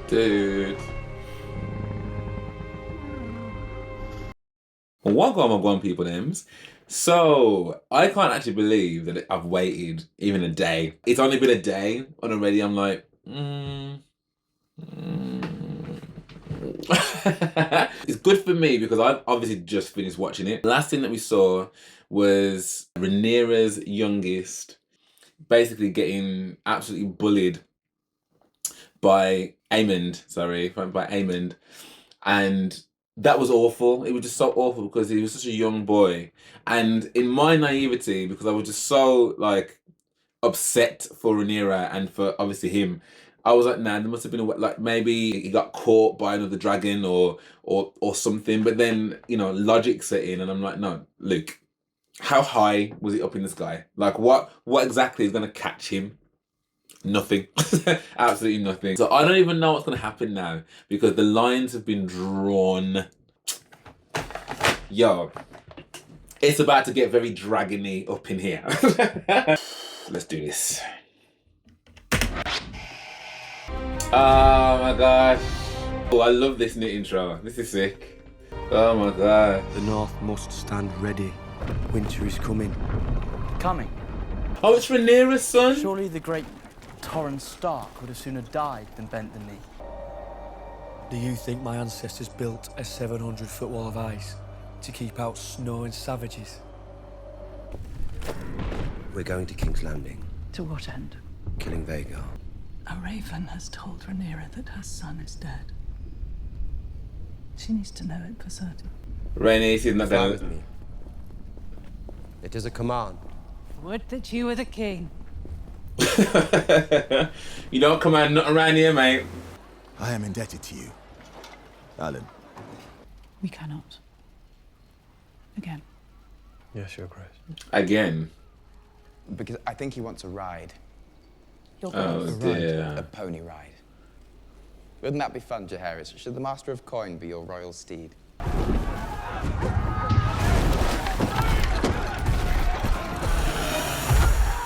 Dude. One people names. So I can't actually believe that I've waited even a day. It's only been a day and already I'm like, It's good for me because I've obviously just finished watching it. The last thing that we saw was Rhaenyra's youngest basically getting absolutely bullied by Aemond, and that was awful. It was just so awful because he was such a young boy, and in my naivety, because I was just so like upset for Rhaenyra and for obviously him, I was like, nah, there must have been like maybe he got caught by another dragon or something. But then logic set in, and I'm like, no, Luke, how high was it up in the sky? Like what exactly is gonna catch him? Nothing. Absolutely nothing. So I don't even know what's going to happen now because the lines have been drawn. Yo, it's about to get very dragony up in here. Let's do this. Oh my gosh. Oh, I love this new intro. This is sick. Oh my god. The North must stand ready. Winter is coming. Coming? Oh, it's Rhaenyra's son? Surely the great Torrhen Stark would have sooner died than bent the knee. Do you think my ancestors built a 700-foot wall of ice to keep out snow and savages? We're going to King's Landing, To what end? killing Vhagar. A raven has told Rhaenyra that her son is dead. She needs to know it for certain. Rhaenys is not Fly there. with me. It is a command. Would that you were the king. You don't command nothing around here, mate. I am indebted to you, Alan. We cannot. Again. Yes, Your Grace. Again. Because I think he wants a ride. Oh dear. A pony ride. Wouldn't that be fun, Jaehaerys? Should the Master of Coin be your royal steed?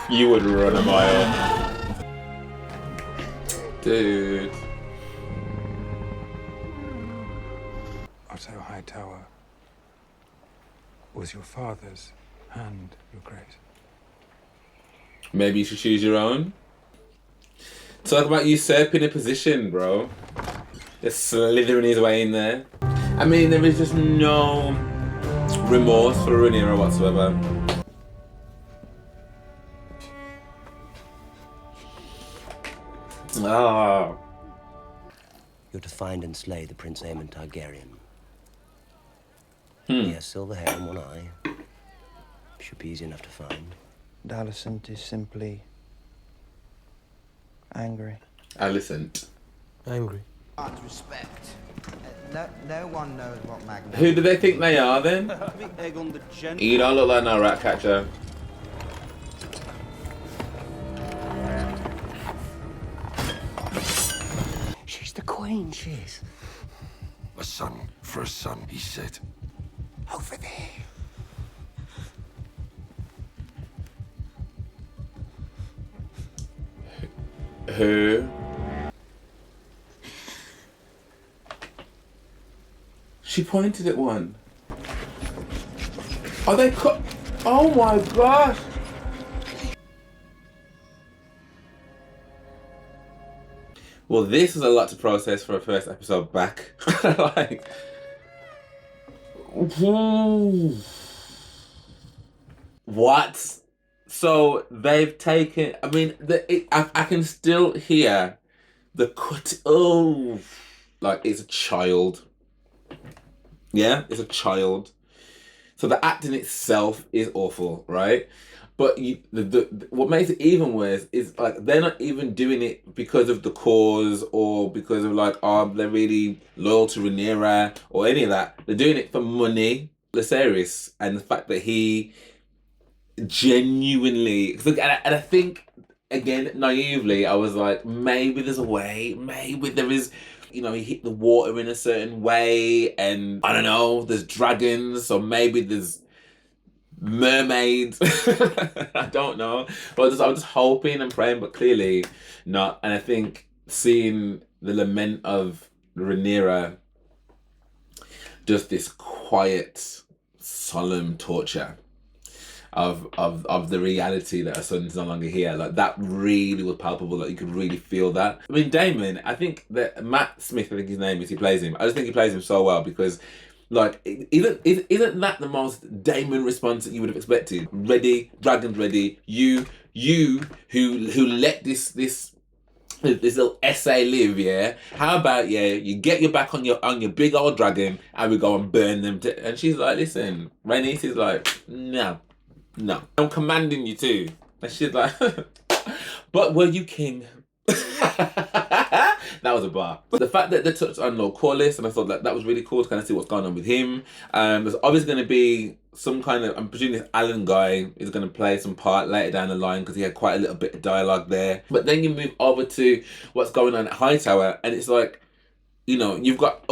You would run a mile. Dude. Otto Hightower was your father's hand, Your Grace. Maybe you should choose your own. Talk about usurping a position, bro. Just slithering his way in there. I mean, there is just no remorse for Rhaenyra whatsoever. Oh. You're to find and slay the Prince Aemon Targaryen. He has silver hair and one eye. Should be easy enough to find. Alicent is simply angry. Alicent. Angry. Respect. No one knows what Magna. Who do they think they are then? You don't look like no rat catcher. She's the queen, she is. A son for a son, he said. Over there. Who? She pointed at one. Are they cut? Oh my gosh! Well, this was a lot to process for a first episode back. Like, what? So they've taken. I mean, I can still hear the cut. Oh, like it's a child. Yeah, it's a child. So the acting itself is awful, right? But what makes it even worse is like they're not even doing it because of the cause or because of like they're really loyal to Rhaenyra or any of that. They're doing it for money. Viserys and the fact that he genuinely, and I think again naively I was like, maybe there's a way, maybe there is. He hit the water in a certain way, and I don't know, there's dragons, so maybe there's mermaids. I don't know. But I was just hoping and praying, but clearly not. And I think seeing the lament of Rhaenyra, just this quiet, solemn torture of the reality that her son's no longer here. Like, that really was palpable. Like, you could really feel that. I mean, Daemon, I think that Matt Smith, I think his name is, he plays him. I just think he plays him so well because, like, isn't that the most Daemon response that you would have expected? Ready, dragons ready. You who let this little essay live, yeah? How about, yeah, you get your back on your big old dragon and we go and burn them. And she's like, listen, Rhaenys is like, no, I'm commanding you to. And she's like, but were you king? That was a bar. The fact that they touched on Lord Corlys, and I thought that was really cool to kind of see what's going on with him. There's obviously going to be some kind of, I'm presuming this Alan guy is going to play some part later down the line because he had quite a little bit of dialogue there. But then you move over to what's going on at Hightower, and it's like, you know, you've got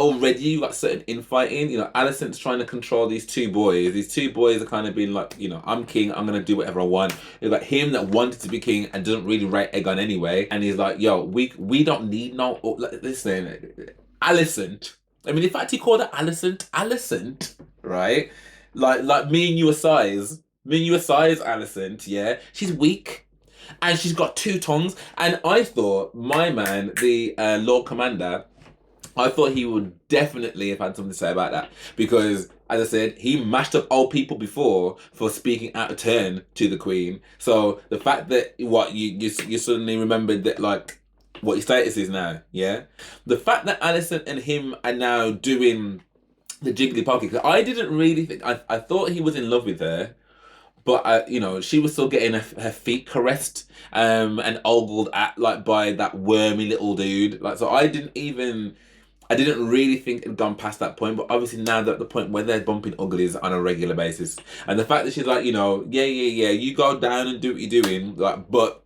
certain infighting. You know, Alicent's trying to control these two boys. These two boys are kind of being like, you know, I'm king, I'm going to do whatever I want. You've got him that wanted to be king and doesn't really rate Aegon anyway. And he's like, yo, we don't need no, listen, Alicent. I mean, in fact, he called her Alicent, right? Like me and you are size. Alicent, yeah? She's weak. And she's got two tongues. And I thought my man, the Lord Commander, I thought he would definitely have had something to say about that because, as I said, he mashed up old people before for speaking out of turn to the Queen. So the fact that you suddenly remembered that, like, what his status is now, yeah? The fact that Alicent and him are now doing the jiggly pocket, because I didn't really think, I thought he was in love with her, but you know, she was still getting her feet caressed and ogled at, like, by that wormy little dude. Like, so I didn't really think it had gone past that point, but obviously now they're at the point where they're bumping uglies on a regular basis. And the fact that she's like, you know, yeah, you go down and do what you're doing, like, but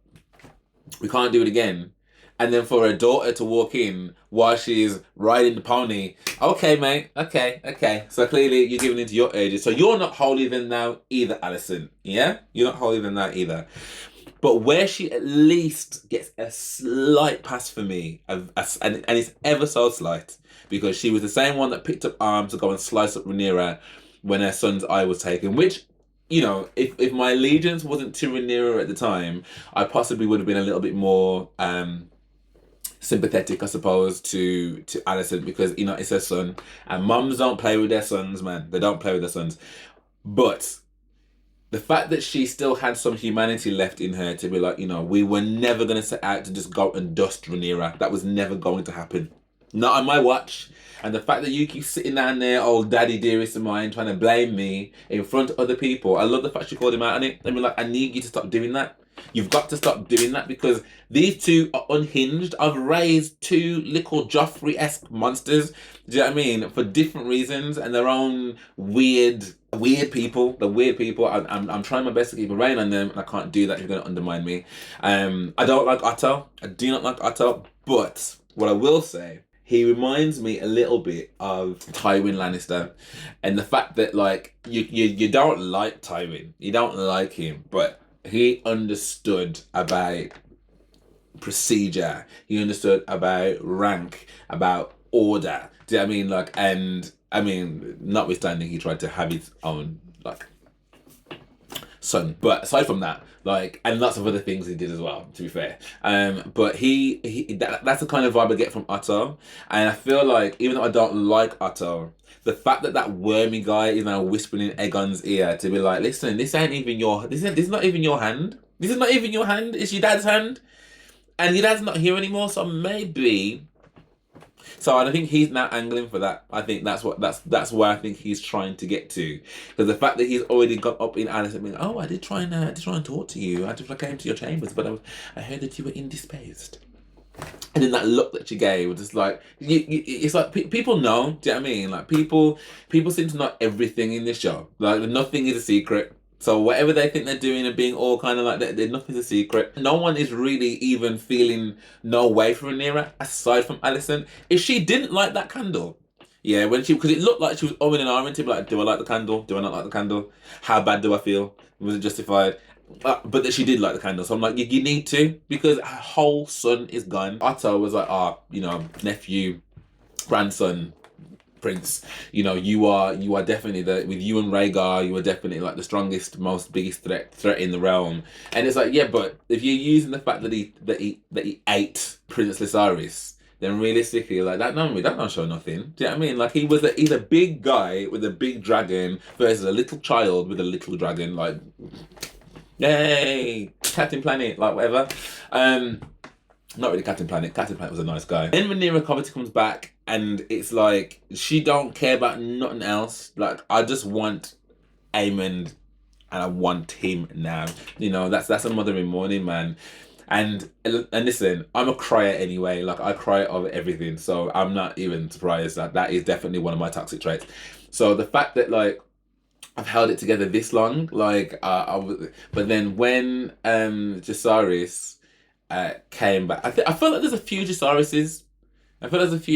we can't do it again. And then for her daughter to walk in while she's riding the pony, okay, mate, okay. So clearly you're giving into your urges. So you're not holier than thou either, Alicent, yeah? You're not holier than thou either. But where she at least gets a slight pass for me, and it's ever so slight, because she was the same one that picked up arms to go and slice up Rhaenyra when her son's eye was taken, which, you know, if my allegiance wasn't to Rhaenyra at the time, I possibly would have been a little bit more sympathetic, I suppose, to Alicent, because, you know, it's her son, and mums don't play with their sons, man. They don't play with their sons. But the fact that she still had some humanity left in her to be like, you know, we were never going to set out to just go and dust Rhaenyra. That was never going to happen. Not on my watch. And the fact that you keep sitting down there, old daddy dearest of mine, trying to blame me in front of other people. I love the fact she called him out on it. I mean, like, I need you to stop doing that. You've got to stop doing that because these two are unhinged. I've raised two little Joffrey-esque monsters, do you know what I mean? For different reasons and their own weird people. The weird people. I'm trying my best to keep a rein on them, and I can't do that if you're going to undermine me. I don't like Otto. I do not like Otto. But what I will say, he reminds me a little bit of Tywin Lannister, and the fact that, like, you don't like Tywin, you don't like him, but he understood about procedure, he understood about rank, about order. Do you know what I mean? Like, and I mean, notwithstanding he tried to have his own, like, son, but aside from that, like, and lots of other things he did as well, to be fair. But that's the kind of vibe I get from Otto. And I feel like, even though I don't like Otto, the fact that that wormy guy is now whispering in Aegon's ear to be like, listen, this is not even your hand. This is not even your hand. It's your dad's hand. And your dad's not here anymore, so maybe. So I think he's now angling for that. I think that's where I think he's trying to get to, because the fact that he's already got up in Alicent being, oh, I did try and talk to you. I came to your chambers, but I heard that you were indisposed. And then that look that she gave was just like, it's like people know. Do you know what I mean? Like, people seem to know everything in this show. Like, nothing is a secret. So whatever they think they're doing and being all kind of like that, nothing's a secret. No one is really even feeling no way for Rhaenyra aside from Alicent. If she didn't like that candle, yeah, because it looked like she was owing an arm to be like, do I like the candle? Do I not like the candle? How bad do I feel? Was it justified? but that she did light the candle. So I'm like, you need to, because her whole son is gone. Otto was like, you know, nephew, grandson, prince, you know, you are definitely with you and Rhaegar, you are definitely like the strongest, biggest threat in the realm. And it's like, yeah, but if you're using the fact that he ate Prince Lysaris, then realistically, like that don't show nothing. Do you know what I mean? Like he's a big guy with a big dragon versus a little child with a little dragon. Like, yay, Captain Planet, like whatever. Not really Captain Planet. Captain Planet was a nice guy. Then Rhaenyra obviously comes back, and it's like she don't care about nothing else. Like, I just want Aemond, and I want him now. You know, that's a mother in mourning, man. And listen, I'm a crier anyway. Like, I cry over everything, so I'm not even surprised. That is definitely one of my toxic traits. So the fact that like I've held it together this long, like but then when Jacaerys came back, I feel like there's a few Jacarises. Because isn't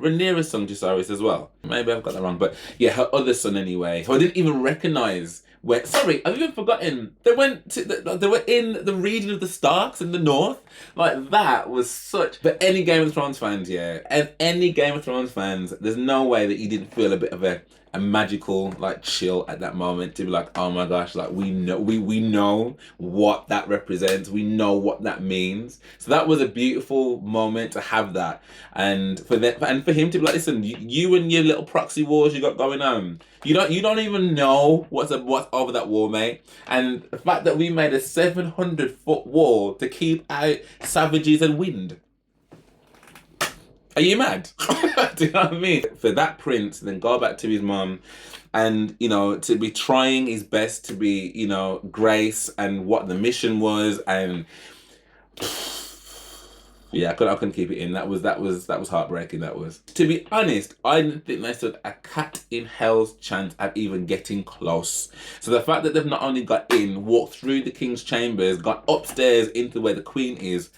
Rhaenyra's son Jacaerys as well? Maybe I've got that wrong, but yeah, her other son anyway, who I didn't even recognise. Sorry, I've even forgotten. They were in the region of the Starks in the north. Like, that was such. But any Game of Thrones fans, yeah, and any Game of Thrones fans, there's no way that you didn't feel a bit of a magical like chill at that moment to be like, oh my gosh, like we know what that represents, we know what that means. So that was a beautiful moment to have that, and for him to be like, listen, you and your little proxy wars you got going on, you don't even know what's over that wall, mate. And the fact that we made a 700-foot wall to keep out savages and wind. Are you mad? Do you know what I mean? For that prince then go back to his mum and, you know, to be trying his best to be, you know, grace and what the mission was, and yeah, I couldn't keep it in. That was heartbreaking. That was. To be honest, I didn't think they stood a cat in hell's chance at even getting close. So the fact that they've not only got in, walked through the king's chambers, got upstairs into where the queen is,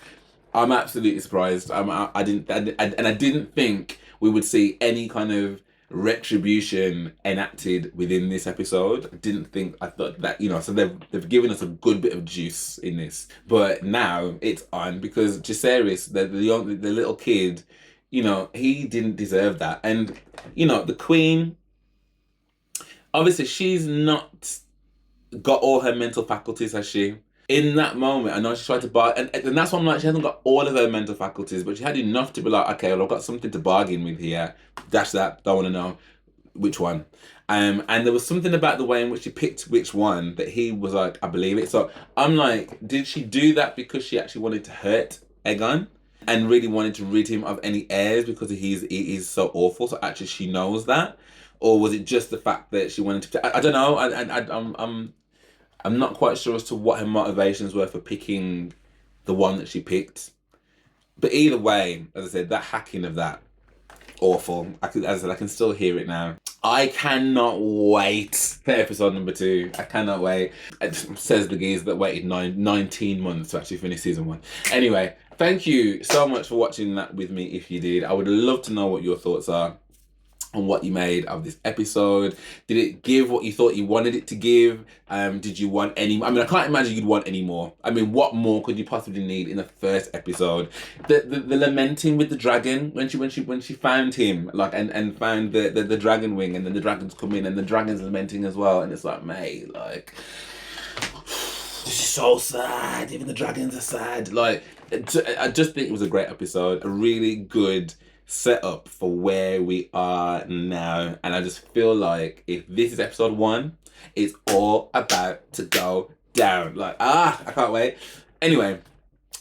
I'm absolutely surprised. I didn't think we would see any kind of retribution enacted within this episode. I thought that, you know, so they've given us a good bit of juice in this, but now it's on, because Jacaerys, the little kid, you know, he didn't deserve that. And, you know, the queen, obviously she's not got all her mental faculties, has she? In that moment, I know she tried to bargain, and that's why I'm like, she hasn't got all of her mental faculties, but she had enough to be like, okay, well, I've got something to bargain with here. Dash that, don't want to know which one. And there was something about the way in which she picked which one that he was like, I believe it. So I'm like, did she do that because she actually wanted to hurt Aegon and really wanted to rid him of any heirs because he is so awful? So actually she knows that? Or was it just the fact that she wanted to, I don't know. I'm not quite sure as to what her motivations were for picking the one that she picked. But either way, as I said, that hacking of that, awful. I can still hear it now. I cannot wait for episode number 2. I cannot wait. It says the geezer that waited 19 months to actually finish season 1. Anyway, thank you so much for watching that with me if you did. I would love to know what your thoughts are on what you made of this episode. Did it give what you thought you wanted it to give? Did you want any? I mean, I can't imagine you'd want any more. I mean, what more could you possibly need in the first episode? The lamenting with the dragon when she found him, like, and found the dragon wing, and then the dragons come in and the dragon's lamenting as well, and it's like, mate, like, this is so sad. Even the dragons are sad. Like, I just think it was a great episode, a really good set up for where we are now, and I just feel like if this is episode 1, it's all about to go down. Like, I can't wait. Anyway,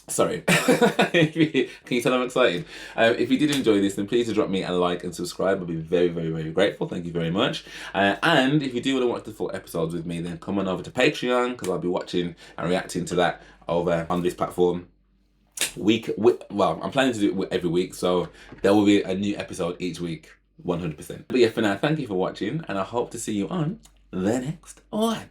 sorry. Can you tell I'm excited? If you did enjoy this, then please do drop me a like and subscribe. I'll be very, very, very grateful. Thank you very much. And if you do want to watch the full episodes with me, then come on over to Patreon, because I'll be watching and reacting to that over on this platform. Well, I'm planning to do it every week, so there will be a new episode each week, 100%. But yeah, for now, thank you for watching, and I hope to see you on the next one.